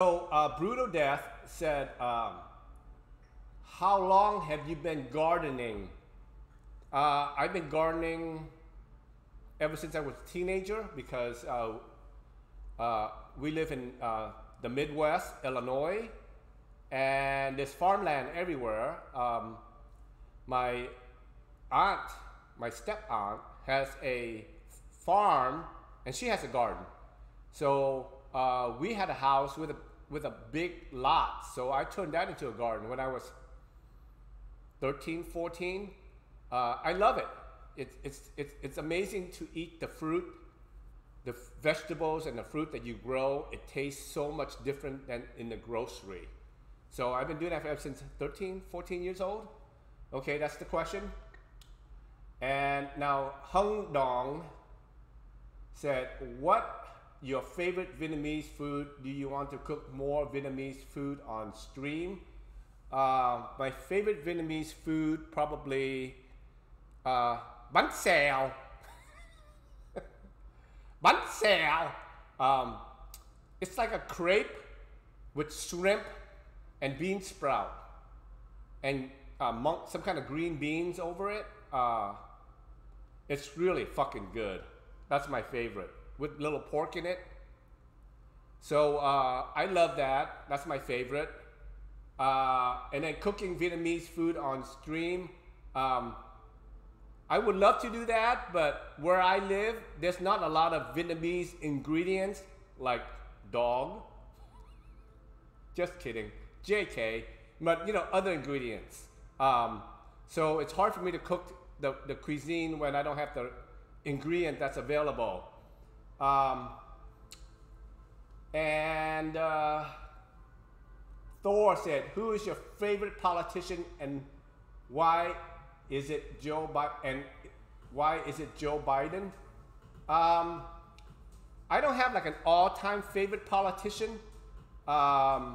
So, Brutal Death said, how long have you been gardening? I've been gardening ever since I was a teenager because we live in the Midwest, Illinois, and there's farmland everywhere. My aunt, my step-aunt, has a farm, and she has a garden. So we had a house with a big lot, so I turned that into a garden when I was 13, 14. I love it. It's amazing to eat the fruit, the vegetables and the fruit that you grow. It tastes so much different than in the grocery. So I've been doing that ever since 13, 14 years old. Okay, that's the question. And now Hung Dong said, what your favorite Vietnamese food? Do you want to cook more Vietnamese food on stream? My favorite Vietnamese food, probably bánh xèo. Bánh xèo. It's like a crepe with shrimp and bean sprout and some kind of green beans over it. It's really fucking good. That's my favorite, with little pork in it. So I love that. That's my favorite. And then cooking Vietnamese food on stream. I would love to do that, but where I live, there's not a lot of Vietnamese ingredients like dog. Just kidding. JK. But you know, other ingredients. So it's hard for me to cook the cuisine when I don't have the ingredient that's available. Thor said, who is your favorite politician and why is it Joe Biden? And why is it Joe Biden? I don't have like an all-time favorite politician. Right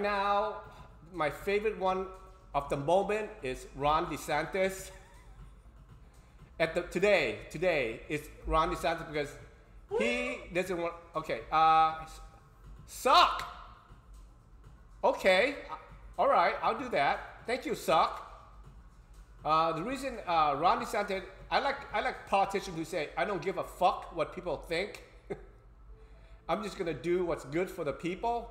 now, my favorite one of the moment is Ron DeSantis. Today is Ron DeSantis because he doesn't want. Okay, suck. Okay, all right, I'll do that. Thank you, suck. The reason Ron DeSantis, I like politicians who say, I don't give a fuck what people think. I'm just gonna do what's good for the people.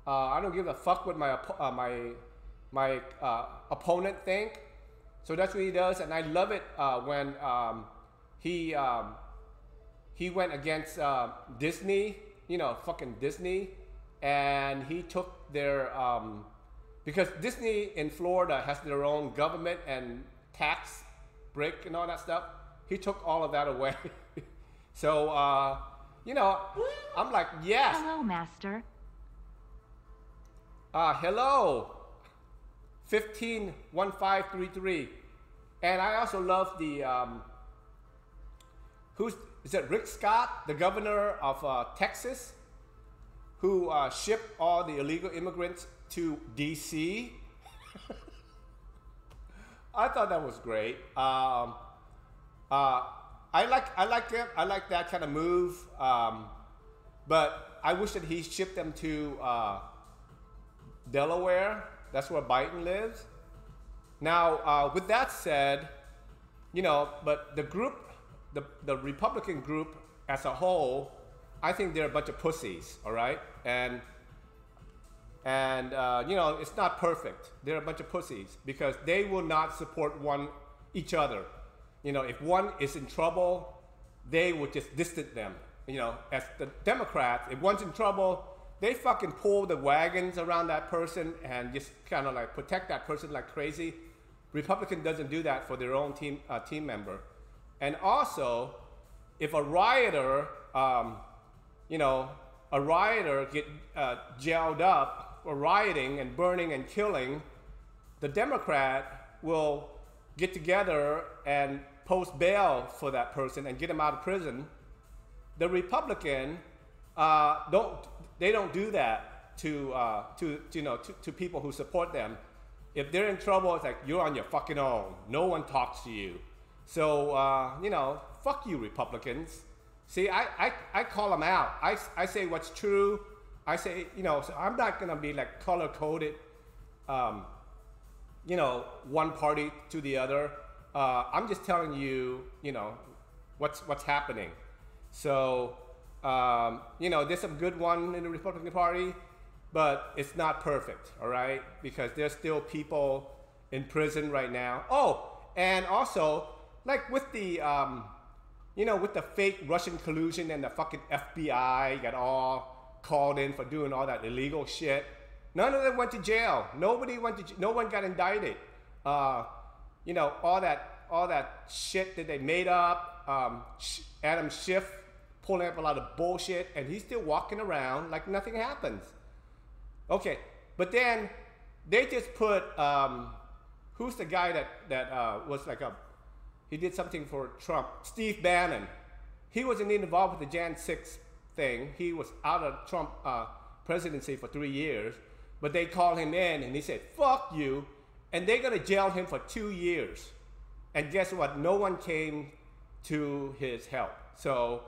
I don't give a fuck what my opponent think. So that's what he does, and I love it when he went against Disney, you know, fucking Disney, and he took their because Disney in Florida has their own government and tax break and all that stuff. He took all of that away. So you know, I'm like, yes. Hello, Master. Hello. 151533, and I also love the is it Rick Scott, the governor of Texas, who shipped all the illegal immigrants to DC. I thought that was great. I like that kind of move, but I wish that he shipped them to Delaware. That's where Biden lives. Now, with that said, you know, but the group, the Republican group as a whole, I think they're a bunch of pussies, all right? And you know, it's not perfect. They're a bunch of pussies because they will not support each other. You know, if one is in trouble, they will just distance them. You know, as the Democrats, if one's in trouble, they fucking pull the wagons around that person and just kind of like protect that person like crazy. Republican doesn't do that for their own team member. And also, if a rioter, you know, a rioter get jailed up for rioting and burning and killing, the Democrat will get together and post bail for that person and get him out of prison. The Republican they don't do that to people who support them. If they're in trouble, it's like, you're on your fucking own. No one talks to you. So, you know, fuck you, Republicans. See, I call them out. I say what's true. I say, you know, so I'm not gonna be like color coded, you know, one party to the other. I'm just telling you, you know, what's happening. So, you know, there's some good one in the Republican Party, but it's not perfect, all right? Because there's still people in prison right now. Oh, and also, like with the, you know, with the fake Russian collusion and the fucking FBI got all called in for doing all that illegal shit. None of them went to jail. Nobody went to. No one got indicted. You know, all that shit that they made up. Adam Schiff pulling up a lot of bullshit, and he's still walking around like nothing happens. Okay, but then they just put who's the guy that was like he did something for Trump? Steve Bannon. He wasn't involved with the Jan 6 thing. He was out of Trump presidency for 3 years, but they called him in and he said, "Fuck you," and they're gonna jail him for 2 years. And guess what? No one came to his help. So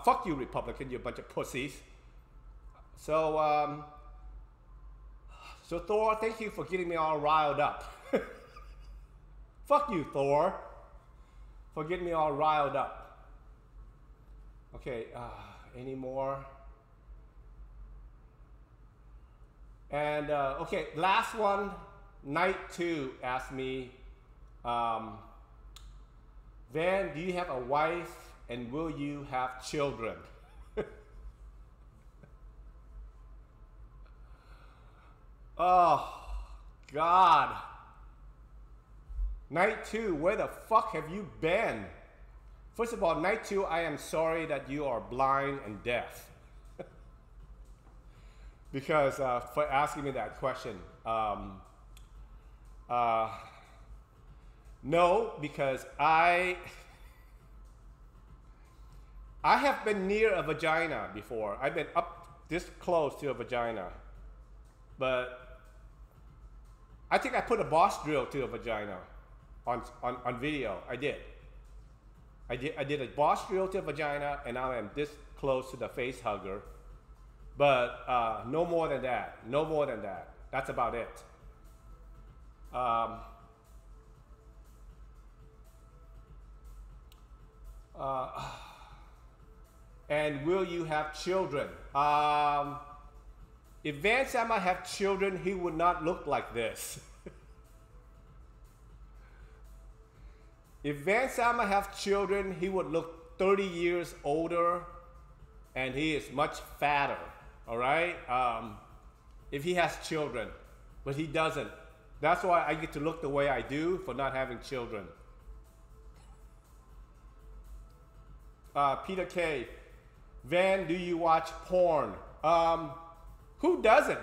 fuck you, Republican, you bunch of pussies. So so Thor, thank you for getting me all riled up. Fuck you, Thor, for getting me all riled up. Okay, any more? And okay, last one, Night 2 asked me, Van, do you have a wife and will you have children? Oh, God. Night 2, where the fuck have you been? First of all, Night 2, I am sorry that you are blind and deaf. Because for asking me that question. No, because I have been near a vagina before. I've been up this close to a vagina. But I think I put a boss drill to a vagina on video. I did a boss drill to a vagina, and I am this close to the face hugger. But no more than that. No more than that. That's about it. And will you have children? If Vansama had children, he would not look like this. If Vansama had children, he would look 30 years older, and he is much fatter, all right? If he has children, but he doesn't. That's why I get to look the way I do for not having children. Peter K. Van, do you watch porn? Who doesn't?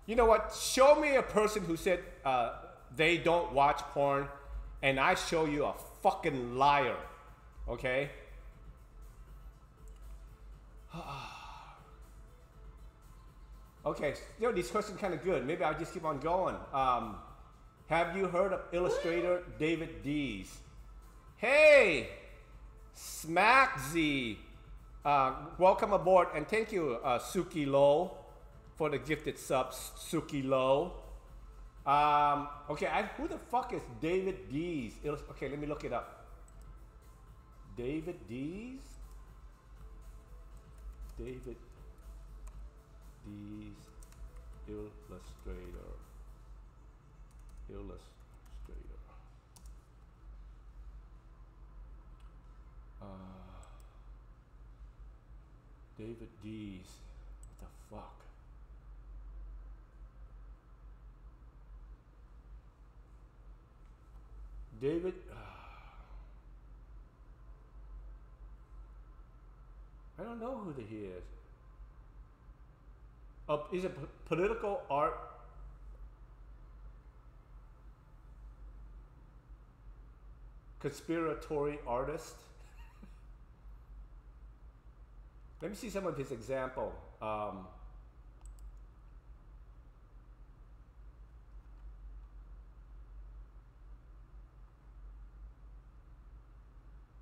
You know what? Show me a person who said they don't watch porn, and I show you a fucking liar. Okay? Okay, you know, these questions are kind of good. Maybe I'll just keep on going. Have you heard of illustrator David Dees? Hey! Smackzy! Welcome aboard, and thank you, Suki Lo, for the gifted subs, Suki Lo. Okay, who the fuck is David Dees? Okay, let me look it up. David Dees? David Dees, illustrator. David Dees. What the fuck? David. I don't know who he is. Is it political art? Conspiratory artist? Let me see some of his example.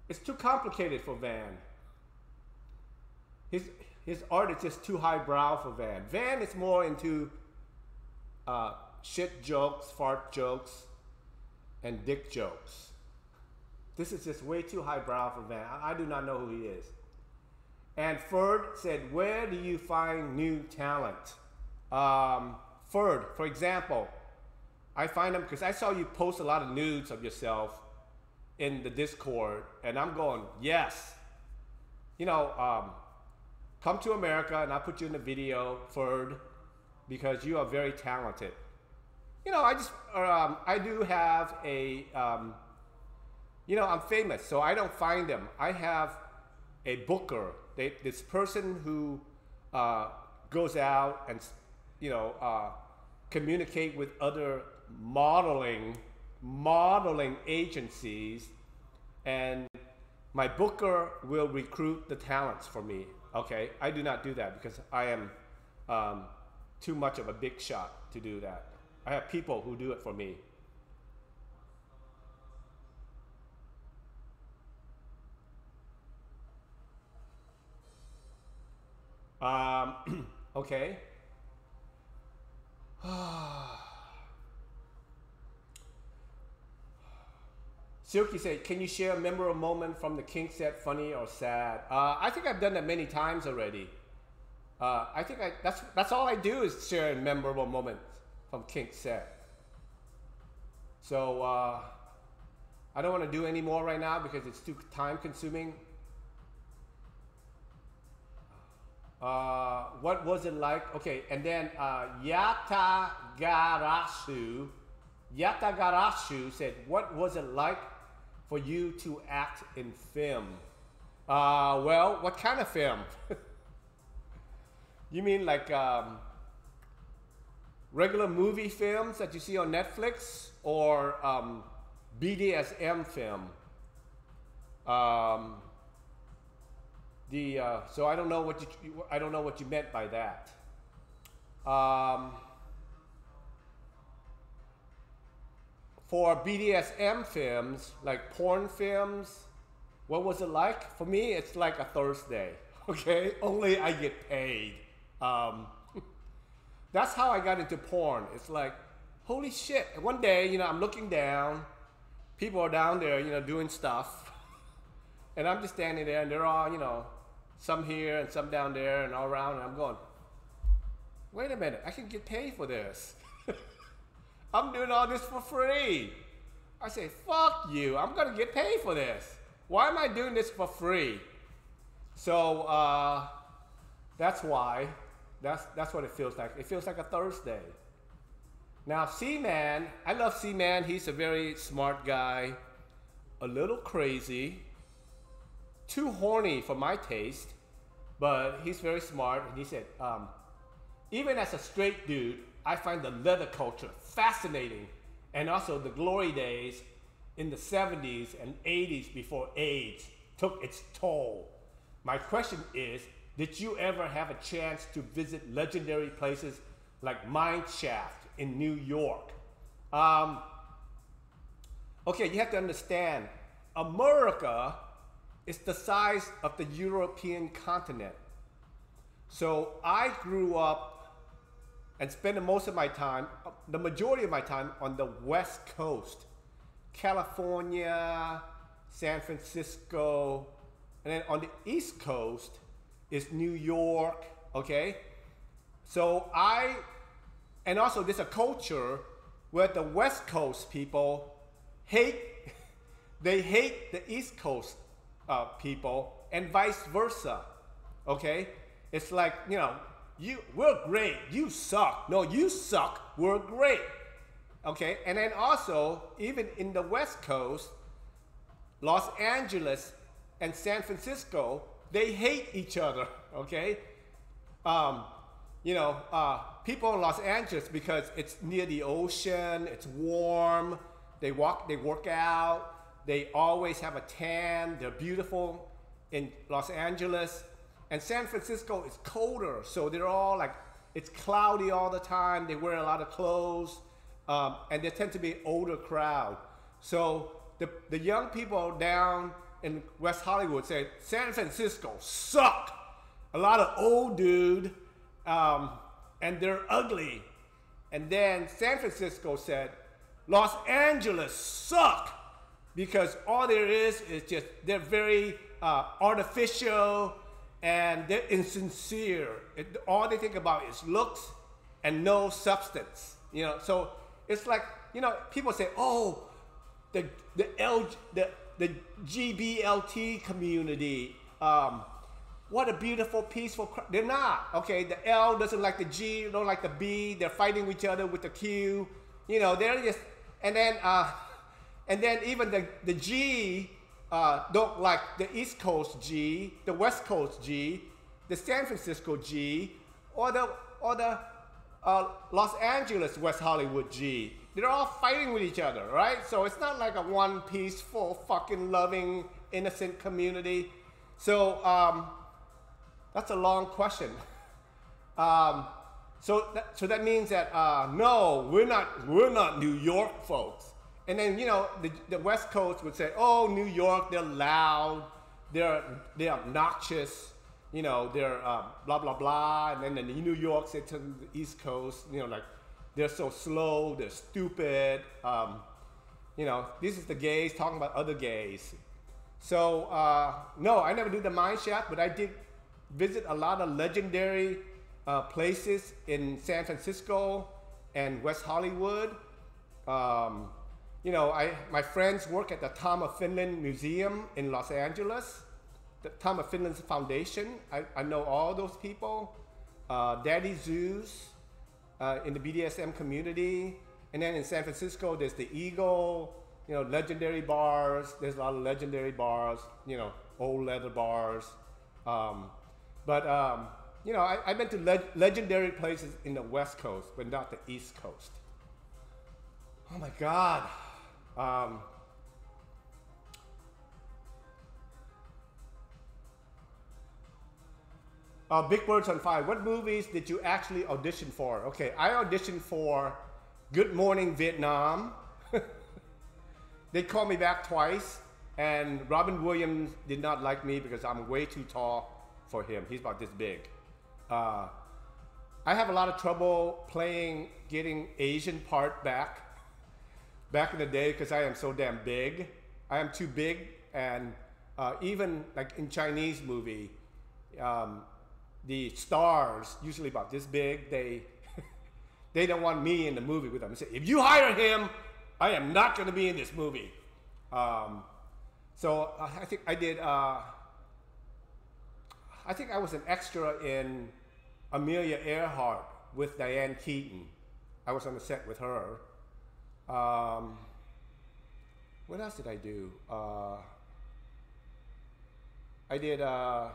It's too complicated for Van. His his art is just too highbrow for Van. Van is more into shit jokes, fart jokes, and dick jokes. This is just way too highbrow for Van. I do not know who he is. And Ferd said, where do you find new talent? Ferd, for example, I find them because I saw you post a lot of nudes of yourself in the Discord, and I'm going, yes. You know, come to America and I'll put you in the video, Ferd, because you are very talented. You know, I do have a, you know, I'm famous, so I don't find them. I have a booker, this person who goes out and, you know, communicate with other modeling agencies, and my booker will recruit the talents for me. Okay, I do not do that because I am too much of a big shot to do that. I have people who do it for me. Okay. Silky said, can you share a memorable moment from the kink set, funny or sad? I think I've done that many times already. I think that's all I do is share memorable moments from kink set. So I don't want to do any more right now because it's too time consuming. What was it like? Okay, and then Yatagarashu said, what was it like for you to act in film? Well, what kind of film? You mean like regular movie films that you see on Netflix, or BDSM film? So I don't know what you meant by that. For BDSM films, like porn films, what was it like? For me, it's like a Thursday, okay? Only I get paid. That's how I got into porn. It's like, holy shit. And one day, you know, I'm looking down, people are down there, you know, doing stuff, and I'm just standing there, and they're all, you know, some here and some down there and all around, and I'm going, wait a minute, I can get paid for this. I'm doing all this for free. I say, fuck you, I'm gonna get paid for this. Why am I doing this for free? So that's why, that's what it feels like. It feels like a Thursday. Now C-Man, I love C-Man, he's a very smart guy, a little crazy, too horny for my taste, but he's very smart. And he said, even as a straight dude, I find the leather culture fascinating, and also the glory days in the 70s and 80s before AIDS took its toll. My question is, did you ever have a chance to visit legendary places like Mine Shaft in New York? Okay, you have to understand, America is the size of the European continent. So I grew up and spent most of my time, the majority of my time, on the West Coast. California, San Francisco, and then on the East Coast is New York, okay? So and also there's a culture where the West Coast people they hate the East Coast people, and vice versa, okay? It's like, you know, we're great, you suck. No, you suck, we're great, okay? And then also, even in the West Coast, Los Angeles and San Francisco, they hate each other, okay? You know, people in Los Angeles, because it's near the ocean, it's warm, they work out, they always have a tan, they're beautiful in Los Angeles. And San Francisco is colder, so they're all like, it's cloudy all the time, they wear a lot of clothes, and they tend to be an older crowd. So the young people down in West Hollywood say, San Francisco suck. a lot of old dude, and they're ugly. And then San Francisco said, Los Angeles suck because all there is just, they're very artificial and they're insincere. All they think about is looks and no substance. You know, so it's like, you know, people say, oh, the GBLT community, what a beautiful, peaceful, they're not, okay? The L doesn't like the G, don't like the B, they're fighting with each other with the Q, you know, they're just, and then even the G don't like the East Coast G, the West Coast G, the San Francisco G, or the Los Angeles West Hollywood G. They're all fighting with each other, right? So it's not like a one peaceful, fucking loving, innocent community. So that's a long question. So that means that no, we're not New York folks. And then, you know, the West Coast would say, oh, New York, they're loud, they're obnoxious, you know, they're blah blah blah. And then the New York said to the East Coast, you know, like they're so slow, they're stupid. You know, this is the gays talking about other gays. So no, I never did the mine shaft, but I did visit a lot of legendary places in San Francisco and West Hollywood. You know, my friends work at the Tom of Finland Museum in Los Angeles, the Tom of Finland's foundation. I know all those people. Daddy Zeus in the BDSM community. And then in San Francisco, there's the Eagle, you know, legendary bars. There's a lot of legendary bars, you know, old leather bars. You know, I've been to legendary places in the West Coast, but not the East Coast. Oh my God. Big Birds on Fire. What movies did you actually audition for? Okay, I auditioned for Good Morning Vietnam. They called me back twice, and Robin Williams did not like me because I'm way too tall for him. He's about this big. I have a lot of trouble getting Asian part back in the day because I am so damn big. I am too big, and even like in Chinese movie, the stars, usually about this big, they don't want me in the movie with them. They say, if you hire him, I am not going to be in this movie. So I think I did, I think I was an extra in Amelia Earhart with Diane Keaton. I was on the set with her. What else did I do? I did, I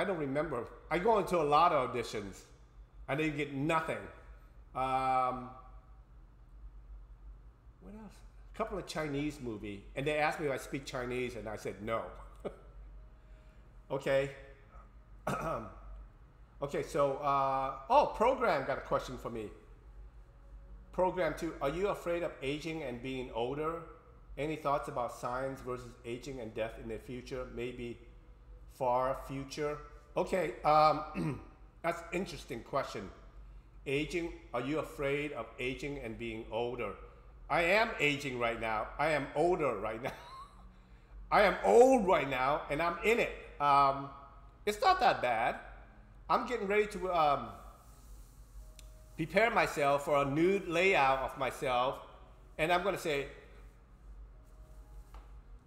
don't remember. I go into a lot of auditions. I didn't get nothing. What else? A couple of Chinese movie, and they asked me if I speak Chinese, and I said no. Okay. Okay, so, Program got a question for me. Program 2, are you afraid of aging and being older? Any thoughts about science versus aging and death in the future, maybe far future? Okay, that's an interesting question. Aging, are you afraid of aging and being older? I am aging right now. I am older right now. I am old right now, and I'm in it. It's not that bad. I'm getting ready to prepare myself for a new layout of myself, and I'm going to say,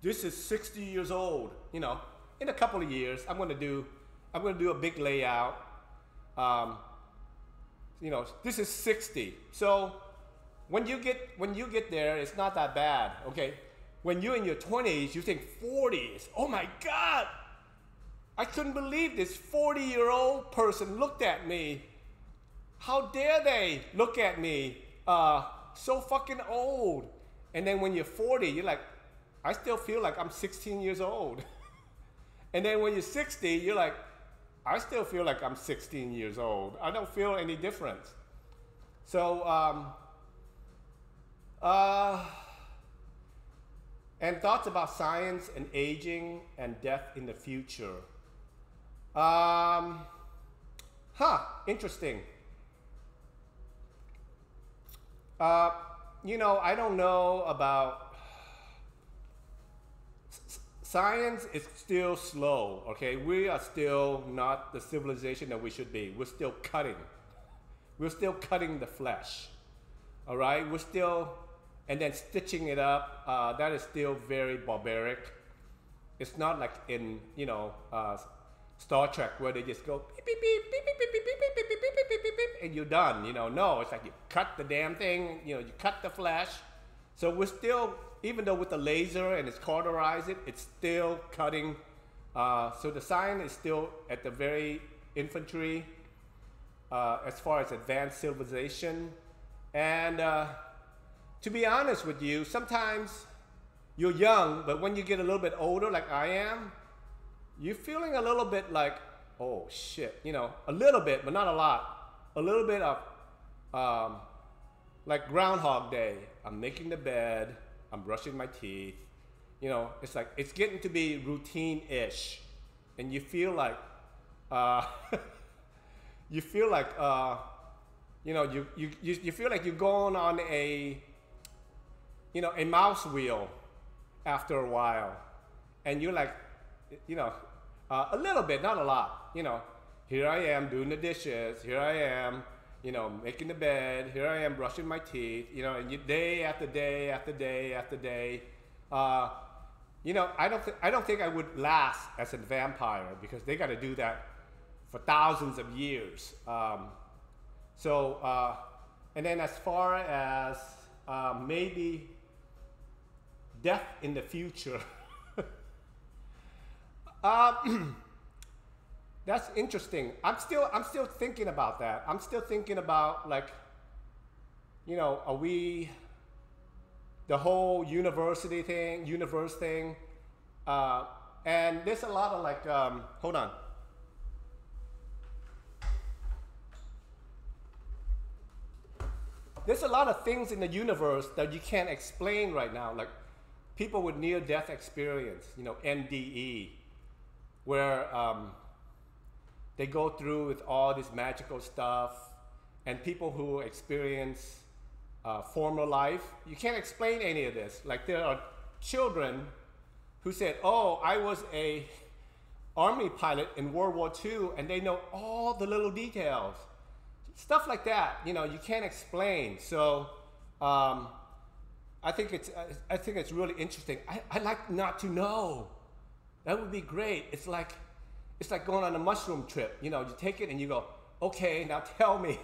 this is 60 years old. You know, in a couple of years, I'm going to do a big layout. You know, this is 60. So when you get there, it's not that bad. Okay, when you're in your 20s, you think 40s. Oh my God, I couldn't believe this 40-year-old person looked at me. How dare they look at me? So fucking old. And then when you're 40, you're like, I still feel like I'm 16 years old. And then when you're 60, you're like, I still feel like I'm 16 years old. I don't feel any difference. So, And thoughts about science and aging and death in the future. Interesting. You know, I don't know about science is still slow, okay? We are still not the civilization that we should be. We're still cutting. We're still cutting the flesh, all right? We're still, and then stitching it up, that is still very barbaric. It's not like in, you know, Star Trek where they just go beep, beep, beep, beep, beep, beep, beep, beep, beep, beep, beep, beep, beep, beep, and you're done, you know. No, it's like you cut the damn thing, you know, you cut the flesh. So we're still, even though with the laser and it's cauterized it's still cutting. So the science is still at the very infantry as far as advanced civilization. And to be honest with you, sometimes you're young, but when you get a little bit older, like I am, you're feeling a little bit like, oh shit, you know, a little bit, but not a lot. A little bit of like Groundhog Day. I'm making the bed, I'm brushing my teeth. You know, it's like, it's getting to be routine-ish. And you feel like, you feel like, you know, you feel like you're going on a, you know, a mouse wheel after a while. And you're like, you know, a little bit, not a lot, you know. Here I am doing the dishes, here I am, you know, making the bed, here I am brushing my teeth, you know, and you, day after day after day after day. You know, I don't think I would last as a vampire because they got to do that for thousands of years. And then as far as maybe death in the future, that's interesting. I'm still thinking about that. I'm still thinking about, like, you know, are we the whole universe thing, and there's a lot of like, hold on. There's a lot of things in the universe that you can't explain right now, like people with near-death experience, you know, NDE, where they go through with all this magical stuff, and people who experience former life, you can't explain any of this. Like, there are children who said, oh, I was a army pilot in World War II, and they know all the little details. Stuff like that, you know, you can't explain. So I think it's really interesting. I like not to know. That would be great. It's like going on a mushroom trip. You know, you take it and you go, okay, now tell me.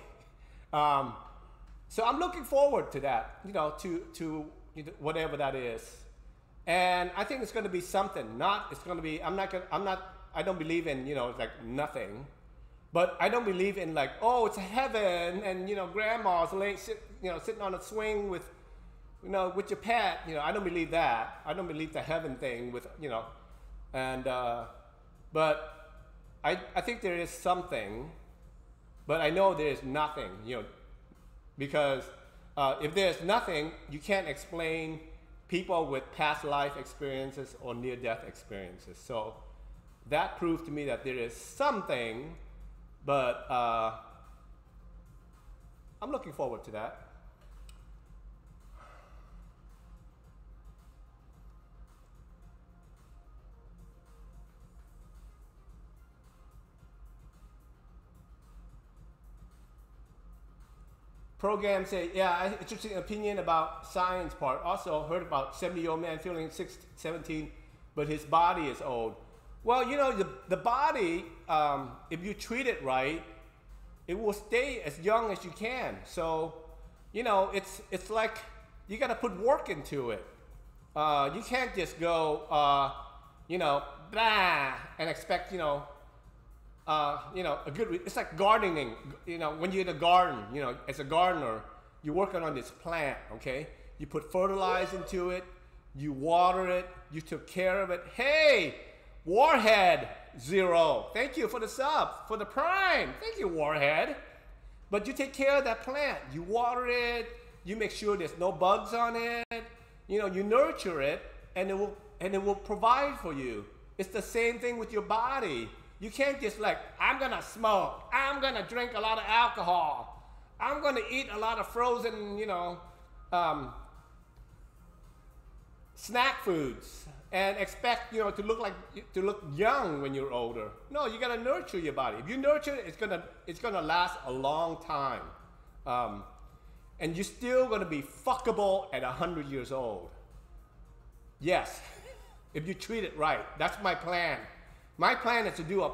So I'm looking forward to that, you know, to whatever that is. And I think it's going to be something. I don't believe in, you know, like nothing. But I don't believe in, like, oh, it's a heaven, and, you know, grandma's sitting on a swing with, you know, with your pet. You know, I don't believe that. I don't believe the heaven thing with, you know, and but I think there is something, but I know there is nothing, you know, because if there's nothing, you can't explain people with past life experiences or near-death experiences. So that proves to me that there is something. But I'm looking forward to that. Program say, yeah, interesting opinion about science part. Also heard about 70-year-old man feeling 17, but his body is old. Well, you know, the body, if you treat it right, it will stay as young as you can. So, you know, it's like you got to put work into it. You can't just go, you know, blah, and expect, you know, a good. It's like gardening. You know, when you're in a garden, you know, as a gardener, you're working on this plant. Okay, you put fertilizer into it, you water it, you took care of it. Hey. Warhead 0. Thank you for the sub, for the prime. Thank you, Warhead. But you take care of that plant. You water it. You make sure there's no bugs on it. You know, you nurture it. and it will provide for you. It's the same thing with your body. You can't just like, I'm gonna smoke, I'm gonna drink a lot of alcohol, I'm gonna eat a lot of frozen, you know, snack foods, and expect, you know, to look young when you're older. No, you gotta nurture your body. If you nurture it, it's gonna last a long time, and you're still gonna be fuckable at 100 years old. Yes, if you treat it right. That's my plan. My plan is to do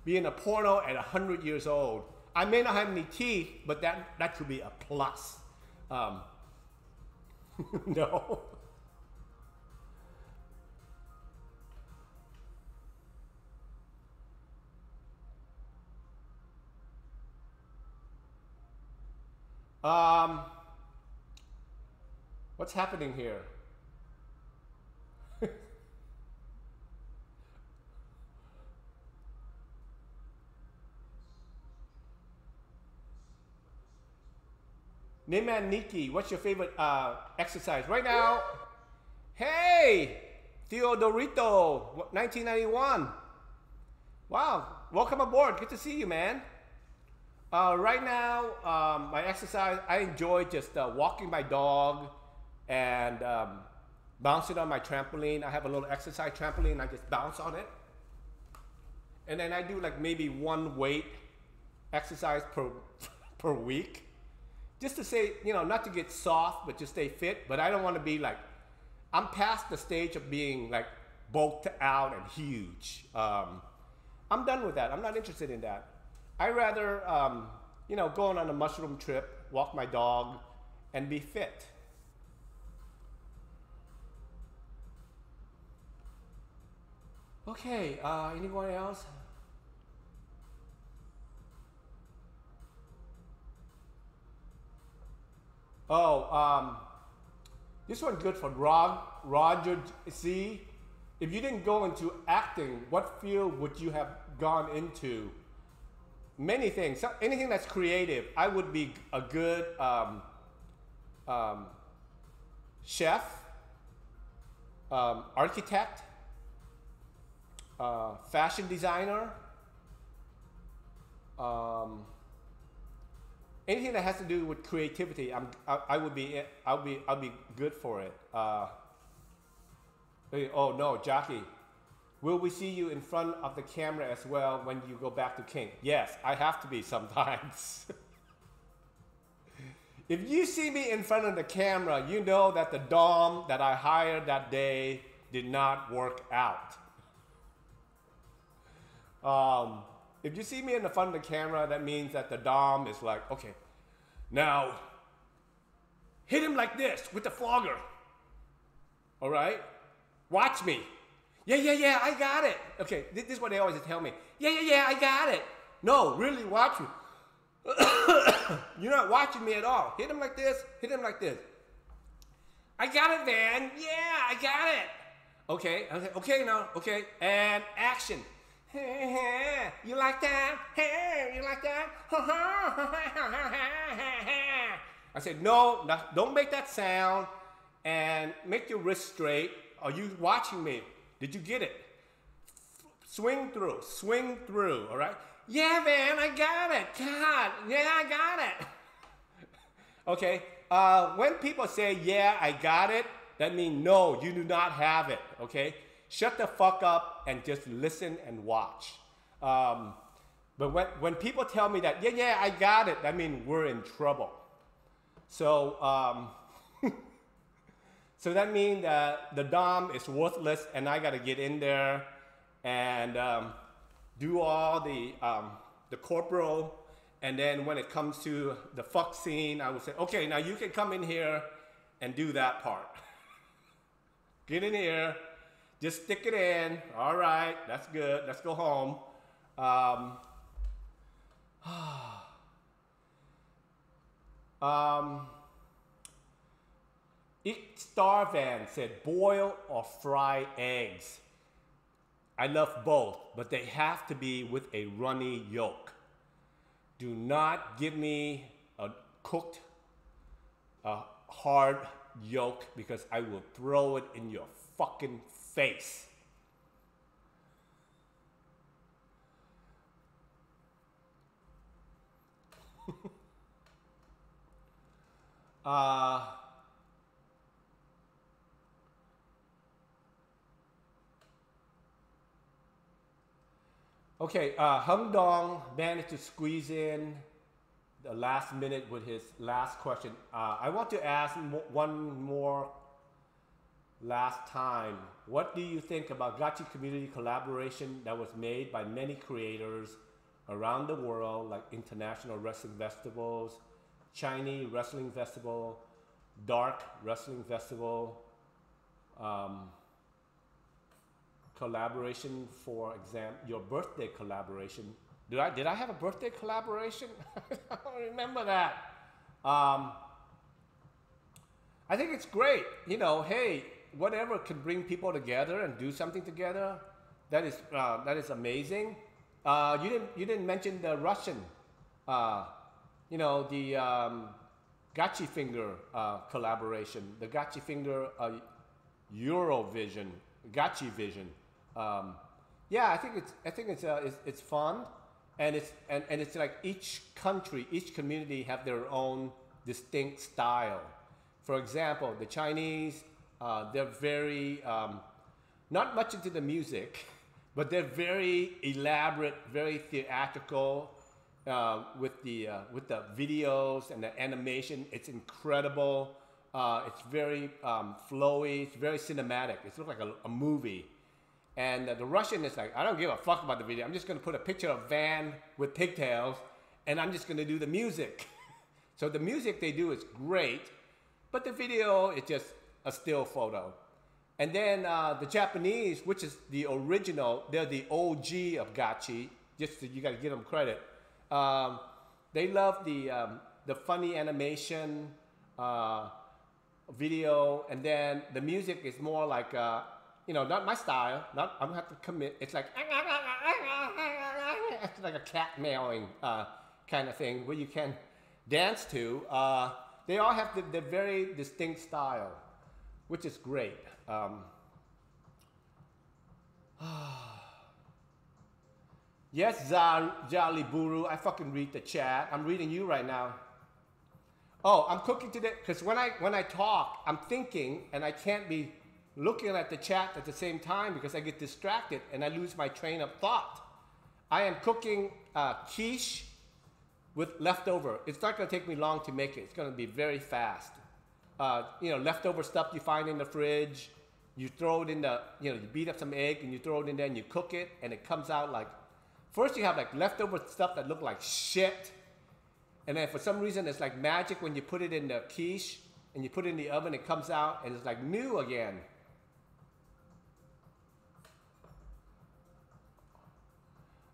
be in a porno at 100 years old. I may not have any teeth, but that could be a plus. No. What's happening here? Neyman Nikki, what's your favorite exercise? Right now, hey, Theodorito, 1991. Wow, welcome aboard, good to see you, man. Right now, my exercise, I enjoy just walking my dog and bouncing on my trampoline. I have a little exercise trampoline, I just bounce on it. And then I do like maybe one weight exercise per week. Just to say, you know, not to get soft, but just stay fit. But I don't want to be like, I'm past the stage of being like bulked out and huge. I'm done with that. I'm not interested in that. I rather, you know, go on a mushroom trip, walk my dog, and be fit. Okay, anyone else? Oh, this one's good for Roger C. If you didn't go into acting, what field would you have gone into? Many things. So anything that's creative. I would be a good chef, architect, fashion designer, anything that has to do with creativity. I'll be good for it. Oh no, Jackie. Will we see you in front of the camera as well when you go back to King? Yes, I have to be sometimes. If you see me in front of the camera, you know that the Dom that I hired that day did not work out. If you see me in the front of the camera, that means that the Dom is like, okay, now hit him like this with the flogger. All right? Watch me. Yeah, I got it. Okay, this is what they always tell me. Yeah, I got it. No, really, watch me. You're not watching me at all. Hit him like this, hit him like this. I got it, Van. Yeah, I got it. Okay, now, okay, and action. You like that? You like that? I said, no, don't make that sound, and make your wrist straight. Are you watching me? Did you get it? Swing through, all right? Yeah, man, I got it. God, yeah, I got it. Okay, when people say, yeah, I got it, that means no, you do not have it, okay? Shut the fuck up and just listen and watch. But when people tell me that, yeah, I got it, that means we're in trouble. So, so that means that the Dom is worthless and I gotta get in there and do all the corporal, and then when it comes to the fuck scene, I would say, okay, now you can come in here and do that part. Get in here, just stick it in. All right, that's good, let's go home. Starvan said, boil or fry eggs. I love both, but they have to be with a runny yolk. Do not give me a cooked, hard yoke because I will throw it in your fucking face. Okay, Hung Dong managed to squeeze in the last minute with his last question. I want to ask one more last time. What do you think about Gachi community collaboration that was made by many creators around the world, like International Wrestling Festivals, Chinese Wrestling Festival, Dark Wrestling Festival, collaboration, for example, your birthday collaboration. Did I have a birthday collaboration? I don't remember that. I think it's great. You know, hey, whatever can bring people together and do something together, that is amazing. You didn't mention the Russian, you know, the Gachi Finger collaboration, the Gachi Finger Eurovision, Gachi Vision. Yeah, I think it's fun, and it's like each country, each community have their own distinct style. For example, the Chinese, they're very not much into the music, but they're very elaborate, very theatrical with the videos and the animation. It's incredible. It's very flowy. It's very cinematic. It looks like a movie. And the Russian is like, I don't give a fuck about the video. I'm just going to put a picture of Van with pigtails, and I'm just going to do the music. So the music they do is great, but the video is just a still photo. And then the Japanese, which is the original, they're the OG of Gachi. Just so you got to give them credit. They love the funny animation video, and then the music is more like. You know, not my style. I'm gonna have to commit. It's like it's like a cat meowing kind of thing where you can dance to. They all have the very distinct style, which is great. Yes, Jolly Buru. I fucking read the chat. I'm reading you right now. Oh, I'm cooking today because when I talk, I'm thinking, and I can't be looking at the chat at the same time because I get distracted and I lose my train of thought. I am cooking quiche with leftover. It's not going to take me long to make it. It's going to be very fast. You know, leftover stuff you find in the fridge. You throw it in the, you know, you beat up some egg and you throw it in there and you cook it and it comes out like, first you have like leftover stuff that look like shit. And then for some reason it's like magic when you put it in the quiche and you put it in the oven, it comes out and it's like new again.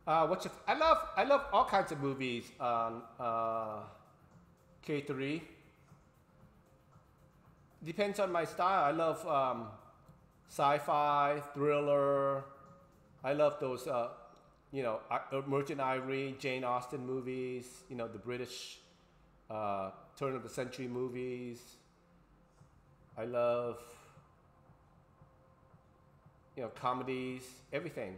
I love all kinds of movies on K3. Depends on my style. I love sci-fi, thriller. I love those, you know, Merchant Ivory, Jane Austen movies. You know, the British turn of the century movies. I love, you know, comedies, everything.